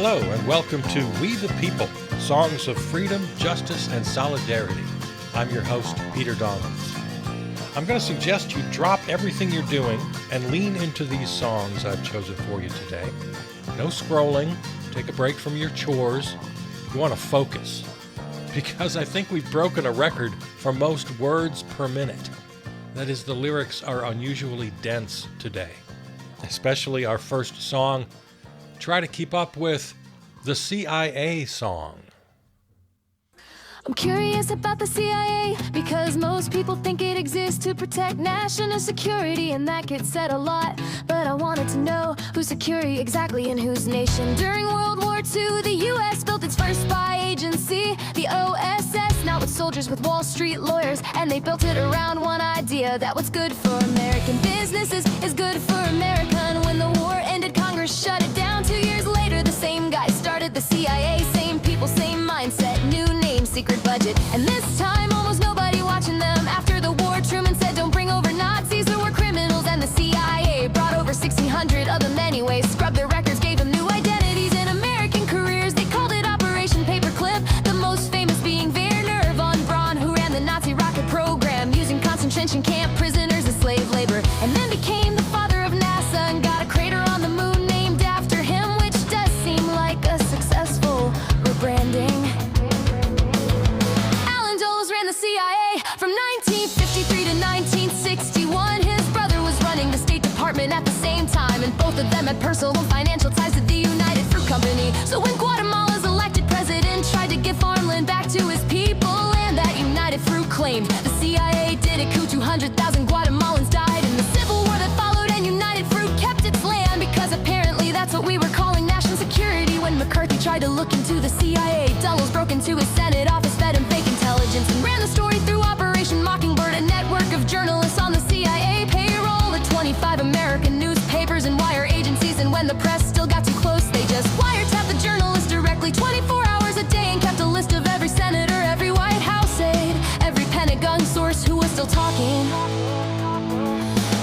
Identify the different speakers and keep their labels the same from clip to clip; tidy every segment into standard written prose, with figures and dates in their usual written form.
Speaker 1: Hello and welcome to We the People, Songs of Freedom, Justice, and Solidarity. I'm your host, Peter Donalds. I'm going to suggest you drop everything you're doing and lean into these songs I've chosen for you today. No scrolling, take a break from your chores. You want to focus, because I think we've broken a record for most words per minute. That is, the lyrics are unusually dense today, especially our first song. Try to keep up with the CIA song.
Speaker 2: I'm curious about the CIA because most people think it exists to protect national security, and that gets said a lot. But I wanted to know whose security exactly and whose nation. During World War II, the U.S. built its first spy agency, the OSS, now it's soldiers with Wall Street lawyers, and they built it around one idea, that what's good for American businesses is good for America. And when the war ended, Congress shut it down. 2 years later, the same guy started the CIA, same people, same mindset, new name, secret budget, and this time almost nobody watching them. After the war, Truman said don't bring over Nazis, there were criminals, and the CIA brought over 1,600 of them anyway, scrubbed their records, gave them new identities and American careers. They called it Operation Paperclip, the most famous being Werner von Braun, who ran the Nazi rocket program using concentration camp prisoners as slave labor, and then became the father of NASA and got a crater on the moon named after him, which does seem like a successful rebranding. The CIA from 1953 to 1961. His brother was running the State Department at the same time, and both of them had personal and financial ties to the United Fruit Company. So when Guatemala's elected president tried to give farmland back to his people, and that United Fruit claimed the CIA did a coup, 200,000 Guatemalans died in the civil war that followed, and United Fruit kept its land because apparently that's what we were calling national security. When McCarthy tried to look into the CIA, Dulles broke into his Senate office, fed him fake intelligence, and ran the story through Operation Mockingbird, a network of journalists on the CIA payroll at 25 American newspapers and wire agencies. And when the press still got too close, they just wiretapped the journalists directly 24 hours a day and kept a list of every senator, every White House aide, every Pentagon source who was still talking.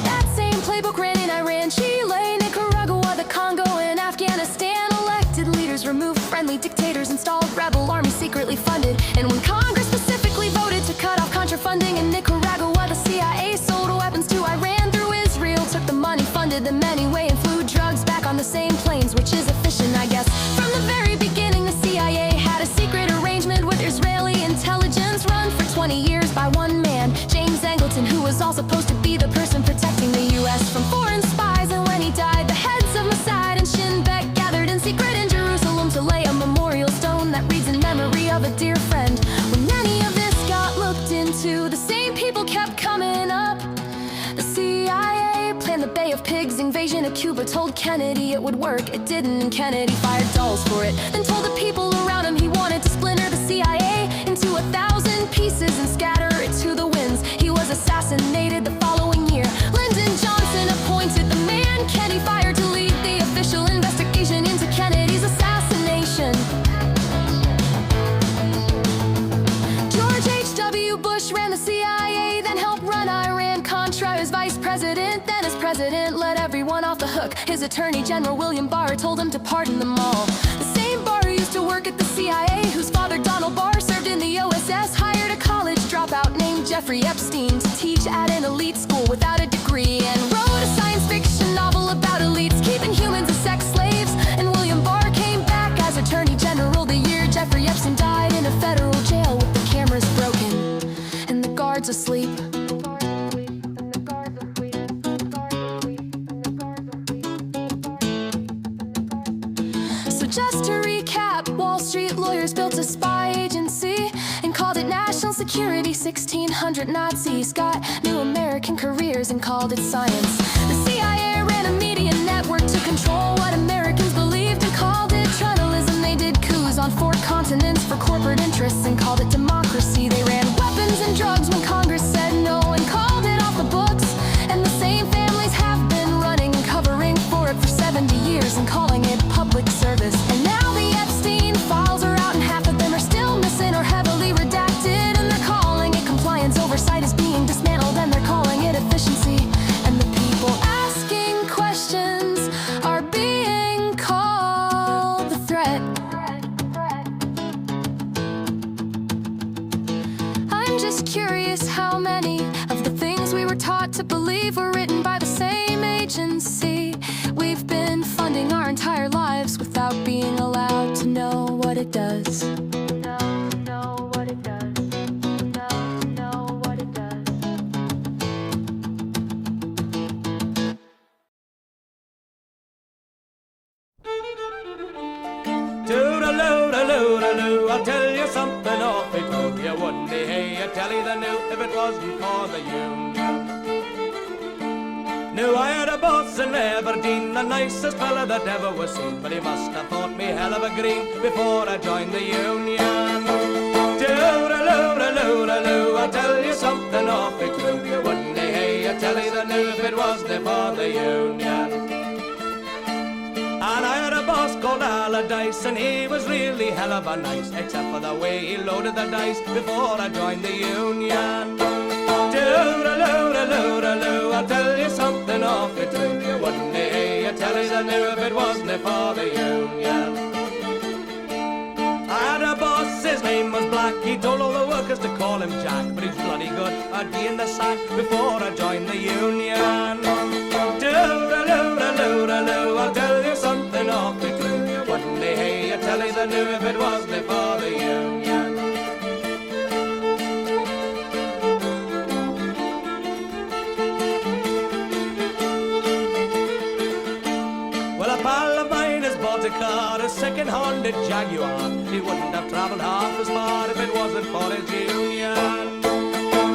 Speaker 2: That same playbook ran in Iran, Chile, Nicaragua, the Congo, and Afghanistan. Elected leaders removed friendly dictators, installed rebel armies secretly funded, and when Congress specifically voted to cut off contrafunding in Nicaragua, the CIA sold weapons to Iran through Israel, took the money, funded them anyway, and flew drugs back on the same planes, which is efficient, I guess. From the very beginning, the CIA had a secret arrangement with Israeli intelligence, run for 20 years by one man, James Angleton, who was all supposed to be the person protecting the U.S. from foreign spies. And when he died, the heads of Mossad and Shin Bet gathered in secret in Jerusalem to lay a memorial stone that reads in memory of a dear friend. When any of this got looked into, the same people kept coming up. The CIA planned the Bay of Pigs invasion of Cuba, told Kennedy it would work, it didn't, and Kennedy fired Dulles for it, then told the people around him he wanted to splinter the CIA into 1,000 pieces and scatter it to the winds. He was assassinated the following year. Lyndon Johnson appointed the man Kennedy fired to lead the official investigation into Kennedy's assassination. George H.W. Bush ran the CIA, then helped run Iran-Contra as vice president. Then as president, let everyone off the hook. His attorney general, William Barr, told him to pardon them all. The same Barr who used to work at the CIA, whose father, Donald Barr, served in the OSS, hired a college dropout named Jeffrey Epstein to teach at an elite school without a degree, and wrote a science fiction novel about elites keeping humans as sex slaves. And William Barr came back as attorney general the year Jeffrey Epstein died in a federal jail with the cameras broken and the guards asleep. So just to recap, Wall Street lawyers built a spy agency and called it National Security. 1,600 Nazis got new American careers and called it science. The CIA ran a media network to control what Americans believed and called it journalism. They did coups on 4 continents for corporate interests and called it democracy. They ran weapons and drugs when Congress said no and called it off the books. And the same families have been running and covering for it for 70 years and calling it public service. And now the Epstein files are out and half of them are still missing or heavily redacted, and they're calling it compliance. Oversight is being dismantled and they're calling it efficiency. And the people asking questions are being called the threat. I'm just curious how many of the things we were taught to believe were written by the same agency. We've been funding our entire lives without being allowed to know what it does. Know what it does. Know what it does.
Speaker 3: Toodaloo, I'll tell you something awfully true. You wouldn't be hey, I tell you the new if it wasn't for the union. Knew I had a boss in Aberdeen, the nicest fella that ever was seen, but he must have thought me hell of a green before I joined the union. Toodaloo, I'll tell you something awfully true. You wouldn't be hey, I tell you the new if it wasn't for the union. And I had a boss called Allardyce, and he was really hell of a nice, except for the way he loaded the dice before I joined the union. Toodaloo, I'll tell you something awfully true. You wouldn't be hey, I tell you the new if it wasn't for the union. I had a boss, his name was Black. He told all the workers to call him Jack, but he's bloody good at being the sack before I joined the union. Toodaloo, I'll tell you something awfully true. You wouldn't be hey, I tell you the new if it wasn't for the union. Well, a pal of mine has bought a car, a second-handed Jaguar. He wouldn't have travelled half as far if it wasn't for his union.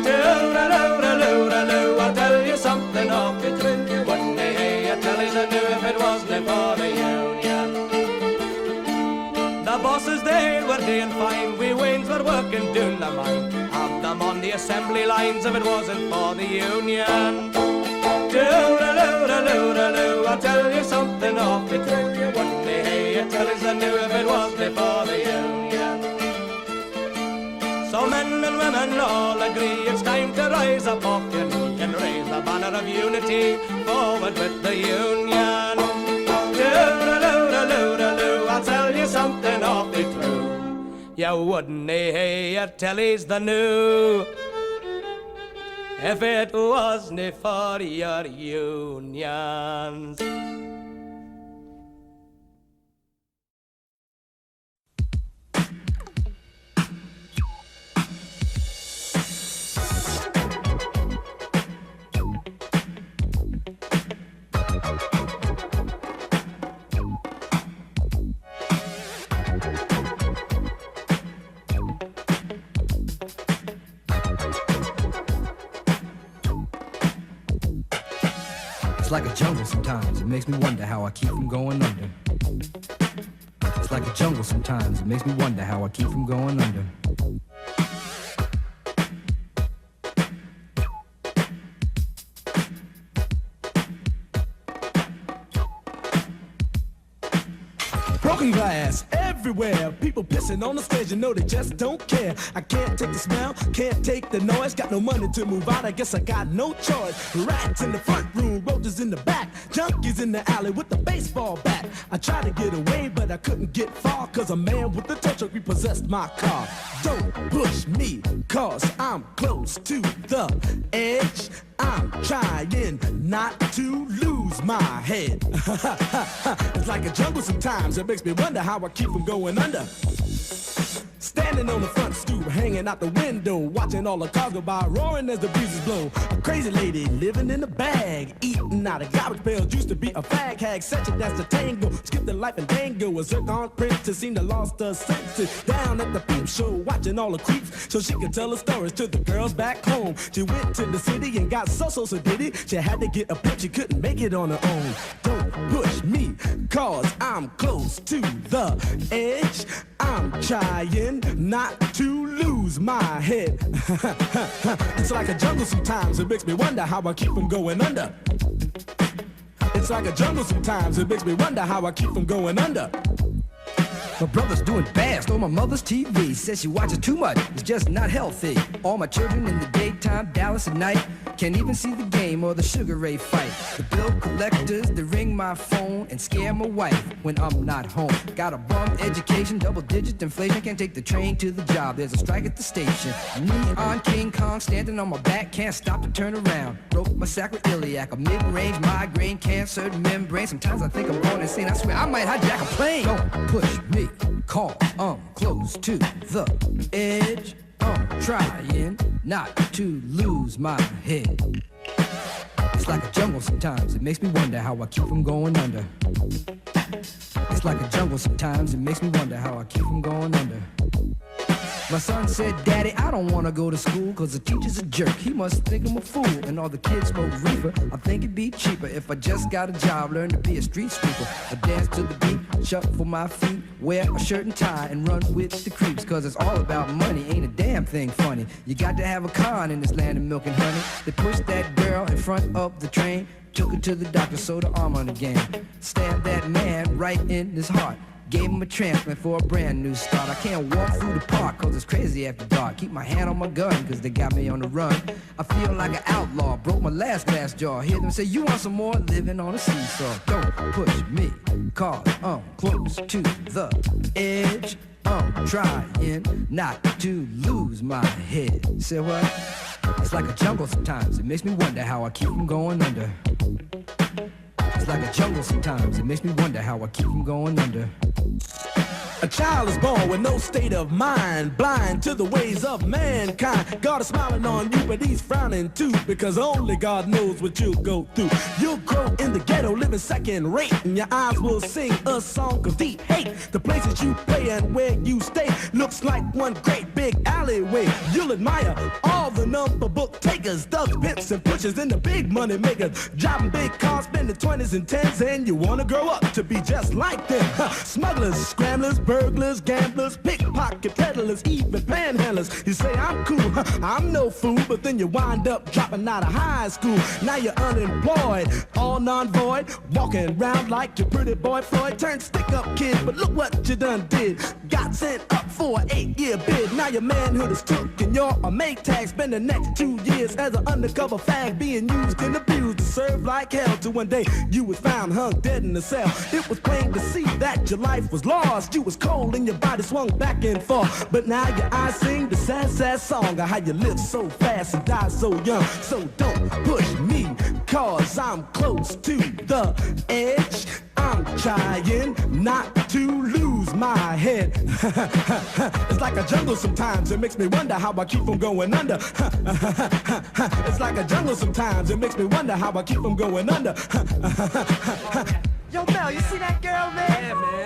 Speaker 3: Toodaloo, I'll tell you something awfully true. You wouldn't be hey, I tell you the new if it wasn't for the union. The bosses, they were doing fine. We Waynes were working down the mine. Have them on the assembly lines if it wasn't for the union. Toodaloo, I'll tell you something awfully true. You wouldn't be hey, I tell you the new if it wasn't for the union. So men and women all agree it's time to rise up off your knee and raise the banner of unity forward with the union. Toodaloo, I'll tell you something awfully true. You wouldn't hey, I tell you's the new if it wasn't for your unions.
Speaker 4: It's like a jungle sometimes, it makes me wonder how I keep from going under. It's like a jungle sometimes, it makes me wonder how I keep from going under.
Speaker 5: Broken glass everywhere, people pissing on the stage, you know they just don't care. I can't take the smell, can't take the noise, got no money to move out, I guess I got no choice. Rats in the front room, roaches in the back, junkies in the alley with the baseball bat. I tried to get away, but I couldn't get far, cause a man with a tow truck repossessed my car. Don't push me, cause I'm close to the edge. I'm trying not to lose my head. It's like a jungle sometimes, it makes me wonder how I keep from going under. Standing on the front stoop, hanging out the window, watching all the cars go by, roaring as the breezes blow. A crazy lady living in a bag, eating out of garbage pails, used to be a fag hag, such a that's the tango. Skipped the life and dango, a zircon princess seemed to lost her senses. Down at the peep show, watching all the creeps, so she could tell her stories to the girls back home. She went to the city and got so diddy. She had to get a pimp, she couldn't make it on her own. Don't push me, cause I'm close to the edge. I'm trying not to lose my head. It's like a jungle sometimes, it makes me wonder how I keep from going under. It's like a jungle sometimes, it makes me wonder how I keep from going under.
Speaker 4: My brother's doing bad, stole my mother's TV. Says she watches too much, it's just not healthy. All my children in the daytime, Dallas at night. Can't even see the game or the Sugar Ray fight. The bill collectors, they ring my phone and scare my wife when I'm not home. Got a bum education, double-digit inflation. Can't take the train to the job, there's a strike at the station. Neon King Kong standing on my back, can't stop to turn around. Broke my sacroiliac, a mid-range migraine, cancer membrane. Sometimes I think I'm going insane, I swear I might hijack a plane. Don't push me, call, I'm close to the edge. I'm trying not to lose my head. It's like a jungle sometimes, it makes me wonder how I keep from going under. It's like a jungle sometimes, it makes me wonder how I keep from going under. My son said, Daddy, I don't want to go to school cause the teacher's a jerk. He must think I'm a fool and all the kids smoke reefer. I think it'd be cheaper if I just got a job, learn to be a street sweeper. I dance to the beat, shuffle my feet, wear a shirt and tie and run with the creeps. Cause it's all about money, ain't a damn thing funny. You got to have a con in this land of milk and honey. They pushed that girl in front of the train, took her to the doctor, sewed her arm on again. Stabbed that man right in his heart. Gave him a transplant for a brand new start. I can't walk through the park cause it's crazy after dark. Keep my hand on my gun cause they got me on the run. I feel like an outlaw, broke my last glass jaw. Hear them say, you want some more? Living on a seesaw. Don't push me cause I'm close to the edge. I'm trying not to lose my head. Say what? It's like a jungle sometimes, it makes me wonder how I keep from going under. It's like a jungle sometimes, it makes me wonder how I keep from going under.
Speaker 5: A child is born with no state of mind, blind to the ways of mankind. God is smiling on you, but he's frowning too, because only God knows what you'll go through. You'll grow in the ghetto, living second rate, and your eyes will sing a song of deep hate. The places you play and where you stay looks like one great big alleyway. You'll admire all the number book takers, thugs, pimps, and pushers, and the big money makers. Driving big cars, spending 20s and 10s, and you wanna grow up to be just like them. Smugglers, scramblers, burglars, gamblers, pickpocket peddlers, even panhandlers. You say I'm cool, I'm no fool, but then you wind up dropping out of high school. Now you're unemployed, all non-void, walking around like your pretty boy Floyd. Turned stick-up kid, but look what you done did. Got sent up for an 8-year bid. Now your manhood is took and you're a make tag. Spend the next 2 years as an undercover fag, being used and abused to serve like hell. Till one day you was found hung dead in a cell. It was plain to see that your life was lost. You was cold and your body swung back and forth. But now your eyes sing the sad, sad song of how you live so fast and die so young. So don't push me, cause I'm close to the edge. I'm trying not to lose my head. It's like a jungle sometimes, it makes me wonder how I keep from going under. It's like a jungle sometimes, it makes me wonder how I keep from going under.
Speaker 6: Yo, Mel, you see that girl, man?
Speaker 3: Yeah, man.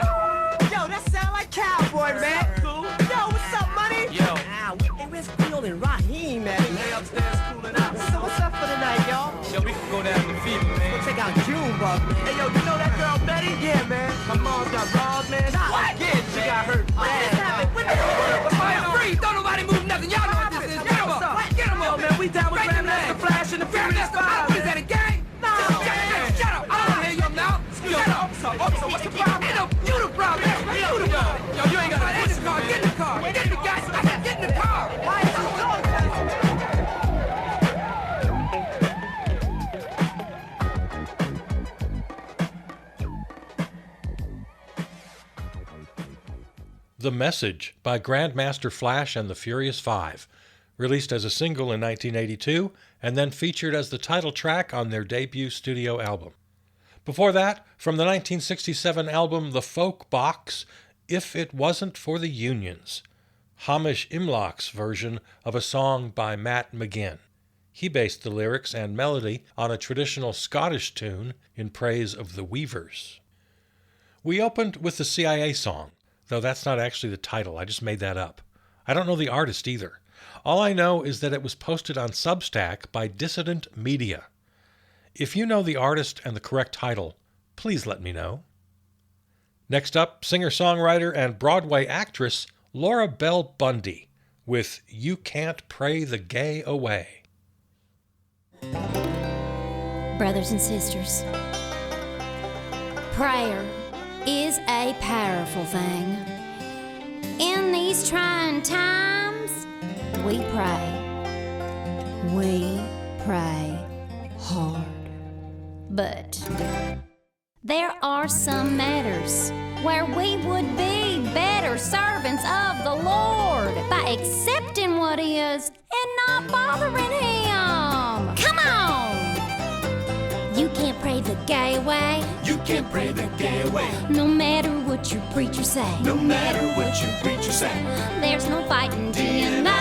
Speaker 6: Yo, that sound like Cowboy, man.
Speaker 3: Cool.
Speaker 6: Yo, what's up, money?
Speaker 3: Yo.
Speaker 6: Hey, where's Field and Raheem, man?
Speaker 3: They upstairs cooling out.
Speaker 6: So what's up for the night, y'all?
Speaker 3: Yo, we can go down to the fever, man.
Speaker 6: We'll take out Junebug. Hey, yo, you know that girl Betty? Yeah, man. My mom's got robbed, man.
Speaker 3: What? Yeah, she got hurt.
Speaker 6: What just happened? What the hell?
Speaker 3: Fire free! Don't nobody move nothing. Y'all know what this is. Get 'em
Speaker 6: What's up?
Speaker 3: up. Get 'em
Speaker 6: Yo,
Speaker 3: up.
Speaker 6: man, we down with Grandmaster Flash and the Furious Five.
Speaker 3: What is that, a gang?
Speaker 6: No, man.
Speaker 3: Shut up. I don't hear you now. Shut up. Officer, what's the problem? You the problem. You the problem. Yo, you ain't got to get in the car. Get in the car. Get in the gas. I said get in the car.
Speaker 6: Why is you going?
Speaker 1: The Message by Grandmaster Flash and the Furious Five, released as a single in 1982 and then featured as the title track on their debut studio album. Before that, from the 1967 album The Folk Box, If It Wasn't for the Unions, Hamish Imlach's version of a song by Matt McGinn. He based the lyrics and melody on a traditional Scottish tune in praise of the Weavers. We opened with the CIA song, though that's not actually the title, I just made that up. I don't know the artist either. All I know is that it was posted on Substack by Dissident Media. If you know the artist and the correct title, please let me know. Next up, singer-songwriter and Broadway actress Laura Bell Bundy with You Can't Pray the Gay Away.
Speaker 7: Brothers and sisters, prayer is a powerful thing. In these trying times, we pray. We pray hard. But there are some matters where we would be better servants of the Lord by accepting what is and not bothering Him. Come on! You can't pray the gay way.
Speaker 3: You can't pray the gay way.
Speaker 7: No matter what your preacher say.
Speaker 3: No matter what your preacher say.
Speaker 7: There's no fighting deny.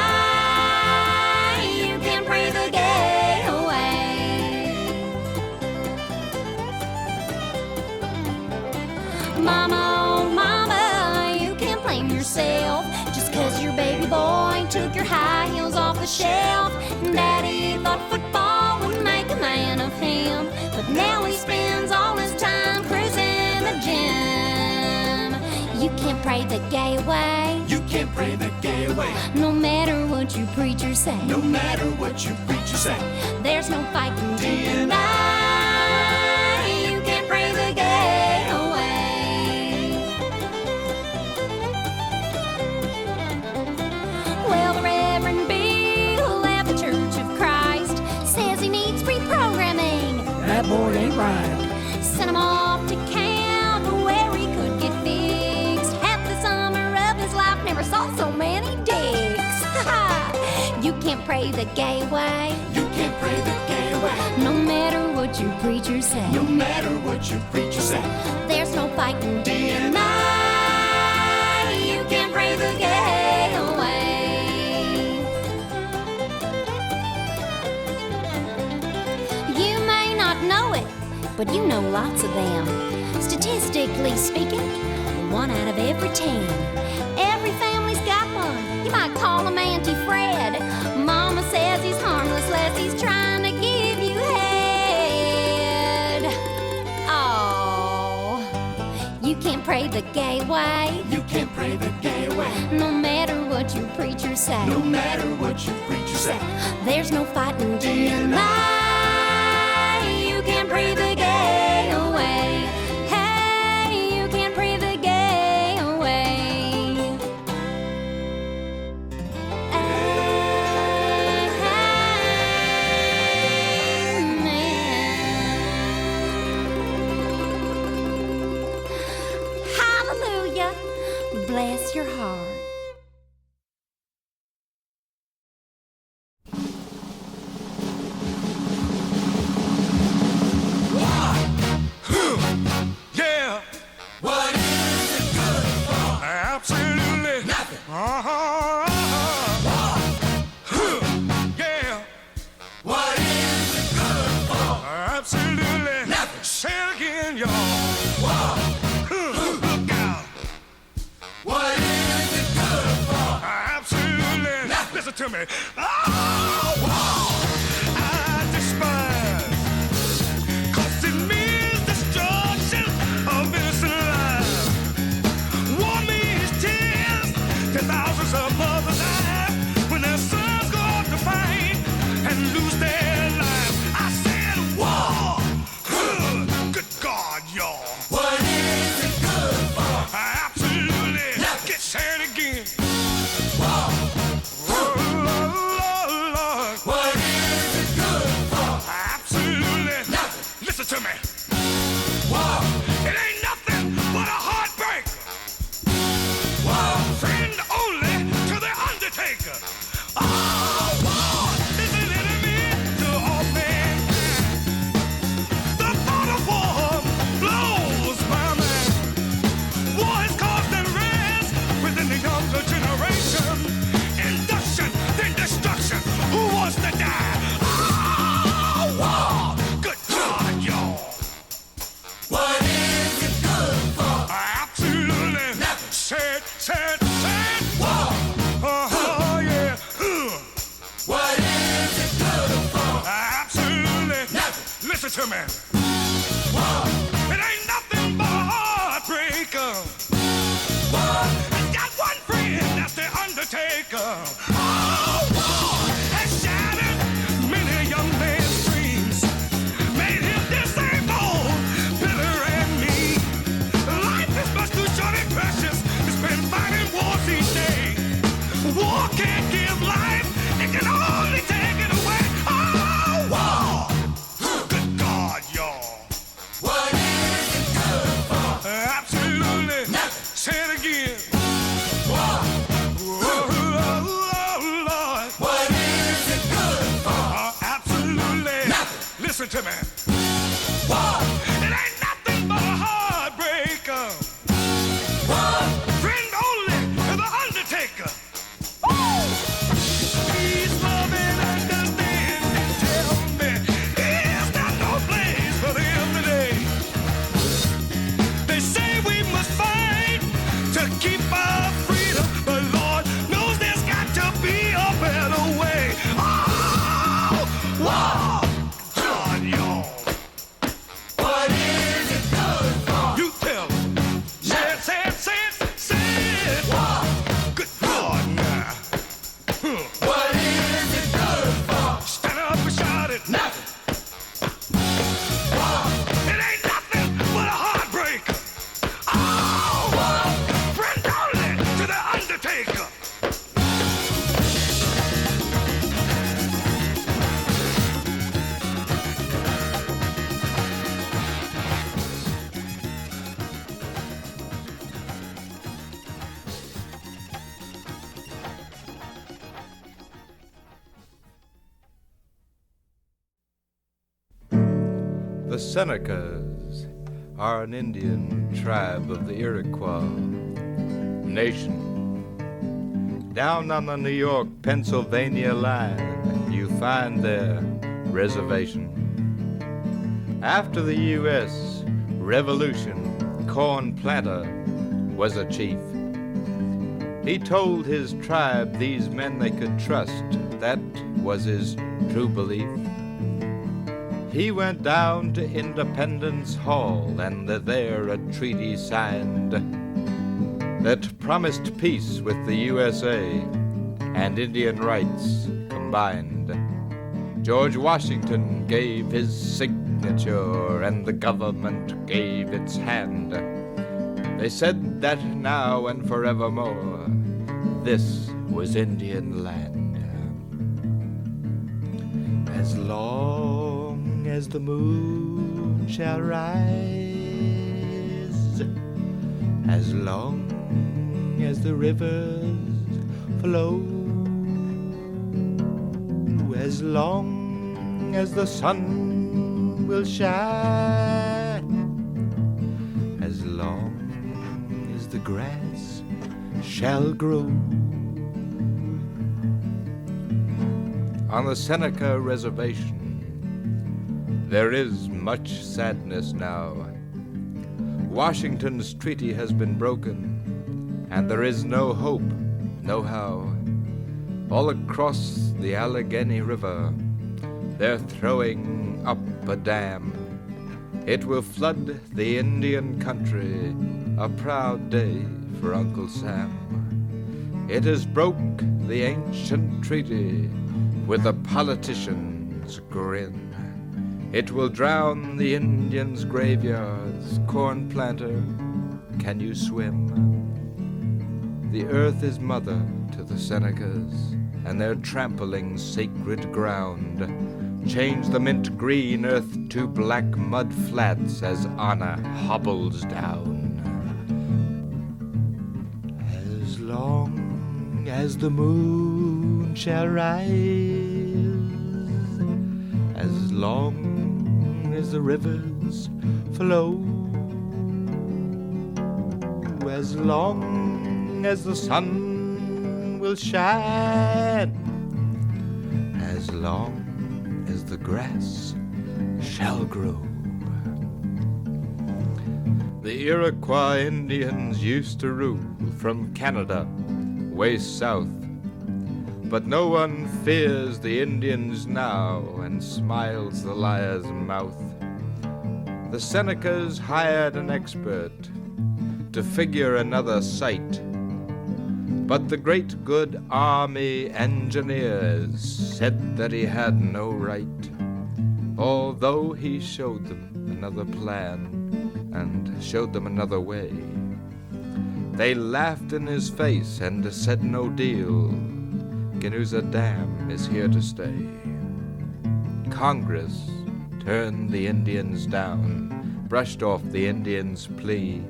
Speaker 7: You can't pray the gay away. Mama, oh mama, you can't blame yourself just 'cause your baby boy took your high heels off the shelf. Daddy thought football would make a man of him, but now he spends all his time cruising the gym. You can't pray the gay way.
Speaker 3: You can't pray the gay way.
Speaker 7: No matter what your preacher say.
Speaker 3: No matter what your preacher say.
Speaker 7: There's no fighting deny. You can't pray the gay away. Well, the Reverend Bill at the Church of Christ says he needs reprogramming.
Speaker 4: That boy ain't right.
Speaker 7: Sent him off to camp where he could get fixed. Half the summer of his life never saw so many dicks. You can't pray the gay way.
Speaker 3: You can't pray the gay way.
Speaker 7: No matter what your preacher say.
Speaker 3: No matter what your preacher say.
Speaker 7: There's no fighting deny. You can't pray the gay away. You may not know it, but you know lots of them. Statistically speaking, 1 out of every 10. Every family's got one. You might call him Auntie Fred. Mama says he's harmless less he's trying to give you head. Oh, you can't pray the gay way.
Speaker 3: You can't pray the gay way.
Speaker 7: No matter what your preacher say.
Speaker 3: No matter what your preacher say.
Speaker 7: There's no fighting deny. You can't pray the gay away. Hey, you can't pray the gay away. Amen. Hallelujah. Bless your heart.
Speaker 5: Yeah,
Speaker 3: What is it good for?
Speaker 5: absolutely.
Speaker 3: Nothing.
Speaker 5: Yeah,
Speaker 3: What is it good for?
Speaker 5: absolutely.
Speaker 3: Nothing.
Speaker 5: Say it again, y'all. Look out.
Speaker 3: What is it good for?
Speaker 5: Absolutely.
Speaker 3: Nothing.
Speaker 5: Listen to me. Oh, I despise. 'Cause it means destruction of innocent lives. War means tears to thousands of mothers die when their sons go off to fight and lose their lives. I said war. Good God, y'all.
Speaker 3: What is it good for?
Speaker 5: Absolutely.
Speaker 3: Nothing.
Speaker 5: Get said again.
Speaker 3: War.
Speaker 5: Oh, Lord.
Speaker 3: What is it good for?
Speaker 5: Absolutely.
Speaker 3: Nothing.
Speaker 5: Listen to me.
Speaker 3: War.
Speaker 5: It ain't nothing but a heartbreak.
Speaker 3: War.
Speaker 5: Friend only to the undertaker. Oh, war is an enemy to all mankind. The thought of war blows my mind. War has caused unrest within the younger generation. Induction, then destruction. Who wants to die? Oh, war. Good God, y'all.
Speaker 3: What is it good for?
Speaker 5: Absolutely.
Speaker 3: Nothing.
Speaker 5: Said.
Speaker 3: War.
Speaker 5: Oh, yeah.
Speaker 3: What is it good for?
Speaker 5: Absolutely.
Speaker 3: Nothing.
Speaker 5: Listen to me.
Speaker 3: War.
Speaker 5: It ain't nothing but a heartbreaker.
Speaker 3: War.
Speaker 5: I got one friend, that's the undertaker. Oh, war has shattered many young men's dreams. Made him disabled, bitter and mean. Life is much too short and precious to spend fighting wars each
Speaker 8: to me. War, it ain't nothing but a heartbreaker. War, friend only to the undertaker. Peace, love, and understanding tell me it's not no place for them today. They say we must fight to keep our freedom, but Lord knows there's got to be a better way. Oh, war, John, y'all.
Speaker 3: What is it good for?
Speaker 8: You tell them. Say it, say it, say it, say it.
Speaker 3: War.
Speaker 8: Good God, now.
Speaker 3: What is it good for?
Speaker 8: Stand up and shout it.
Speaker 3: Nothing.
Speaker 8: It ain't nothing but a heartbreaker. Oh, friend only to the undertaker.
Speaker 9: The Senecas are an Indian tribe of the Iroquois nation. Down on the New York-Pennsylvania line, you find their reservation. After the U.S. Revolution, Corn Planter was a chief. He told his tribe these men they could trust. That was his true belief. He went down to Independence Hall, and there a treaty signed that promised peace with the USA and Indian rights combined. George Washington gave his signature, and the government gave its hand. They said that now and forevermore, this was Indian land. As long as the moon shall rise, as long as the rivers flow, as long as the sun will shine, as long as the grass shall grow. On the Seneca Reservation, there is much sadness now. Washington's treaty has been broken, and there is no hope, no how. All across the Allegheny River, they're throwing up a dam. It will flood the Indian country, a proud day for Uncle Sam. It has broke the ancient treaty with a politician's grin. It will drown the Indians' graveyards. Corn Planter, can you swim? The earth is mother to the Senecas, and they're trampling sacred ground. Change the mint green earth to black mud flats as honor hobbles down. As long as the moon shall rise, as long as the rivers flow, as long as the sun will shine, as long as the grass shall grow. The Iroquois Indians used to rule from Canada way south, but no one fears the Indians now and smiles the liar's mouth. The Senecas hired an expert to figure another site, but the great good army engineers said that he had no right, although he showed them another plan and showed them another way. They laughed in his face and said no deal. Ginusa Dam is here to stay. Congress turned the Indians down, brushed off the Indians' plea.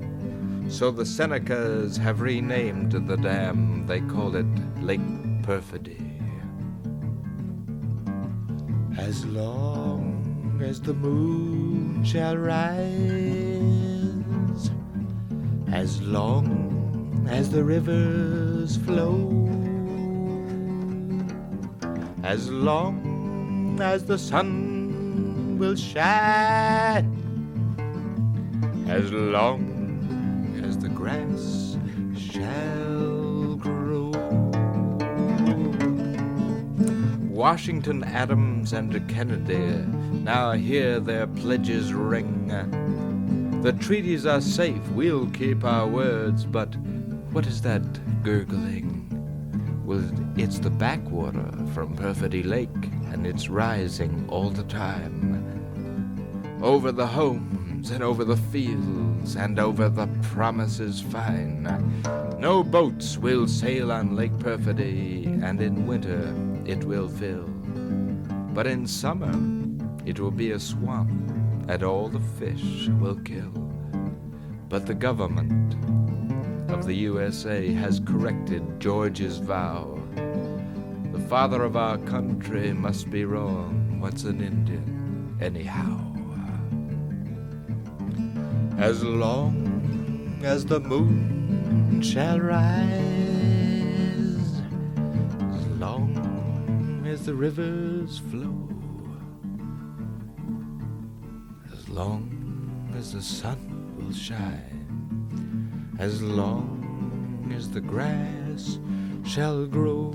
Speaker 9: So the Senecas have renamed the dam. They call it Lake Perfidy. As long as the moon shall rise, as long as the rivers flow, as long as the sun will shine, as long as the grass shall grow. Washington, Adams, and Kennedy, now hear their pledges ring. The treaties are safe, we'll keep our words, but what is that gurgling? Well, it's the backwater from Perfidy Lake, and it's rising all the time. Over the homes and over the fields and over the promises fine. No boats will sail on Lake Perfidy, and in winter it will fill. But in summer it will be a swamp, and all the fish will kill. But the government of the USA has corrected George's vow. The father of our country must be wrong. What's an Indian, anyhow? As long as the moon shall rise, as long as the rivers flow, as long as the sun will shine, as long as the grass shall grow,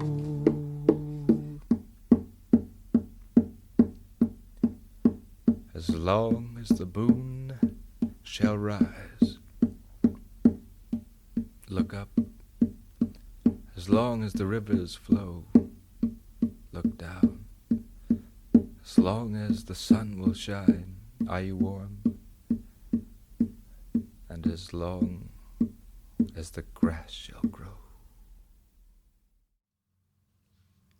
Speaker 9: as long as the moon shall rise. Look up. As long as the rivers flow, look down. As long as the sun will shine, are you warm? And as long as the grass shall grow.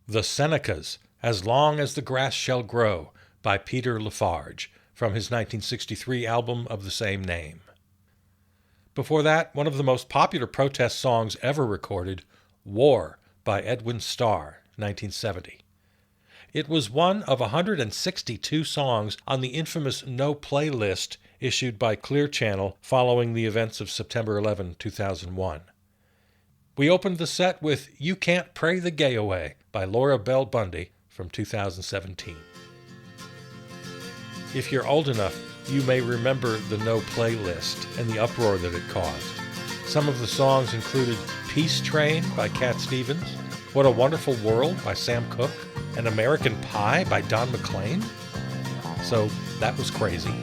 Speaker 1: The Senecas, As Long as the Grass Shall Grow, by Peter Lafarge, from his 1963 album of the same name. Before that, one of the most popular protest songs ever recorded, War, by Edwin Starr, 1970. It was one of 162 songs on the infamous No Play list issued by Clear Channel following the events of September 11, 2001. We opened the set with You Can't Pray the Gay Away by Laura Bell Bundy from 2017. If you're old enough, you may remember the No Play list and the uproar that it caused. Some of the songs included Peace Train by Cat Stevens, What a Wonderful World by Sam Cooke, and American Pie by Don McLean. So that was crazy.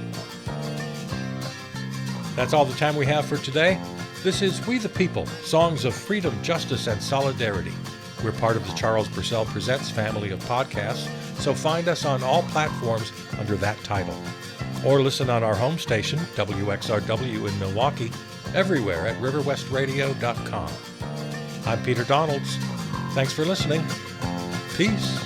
Speaker 1: That's all the time we have for today. This is We the People, songs of freedom, justice, and solidarity. We're part of the Charles Purcell Presents family of podcasts, so find us on all platforms under that title. Or listen on our home station, WXRW in Milwaukee, everywhere at riverwestradio.com. I'm Peter Donalds. Thanks for listening. Peace.